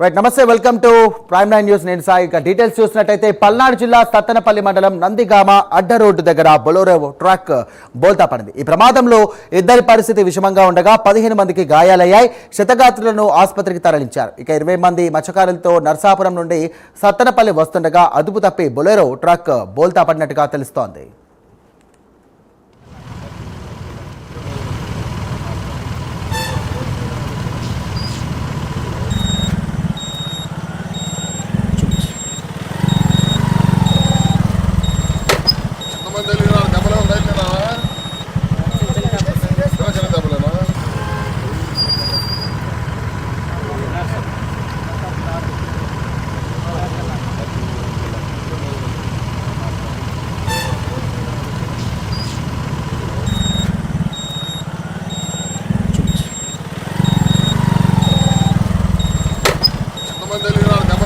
Right, నమస్తే, welcome to prime 9 news. నేను సాయి. ఇక డీటెయిల్స్ చూసినట్టయితే పల్నాడు జిల్లా సత్తెనపల్లి మండలం నందిగామ అడ్డ రోడ్డు దగ్గర బొలెరో ట్రక్ బోల్తా పడింది. ఈ ప్రమాదంలో ఇద్దరి పరిస్థితి విషమంగా ఉండగా 15 మందికి గాయాలయ్యాయి. క్షతగాత్రులను ఆసుపత్రికి తరలించారు. ఇక 20 మంది మత్స్యకారులతో నర్సాపురం నుండి సత్తెనపల్లి వస్తుండగా అదుపు తప్పి బొలెరో ట్రక్ బోల్తా పడినట్టుగా తెలుస్తోంది. దెబ్బలు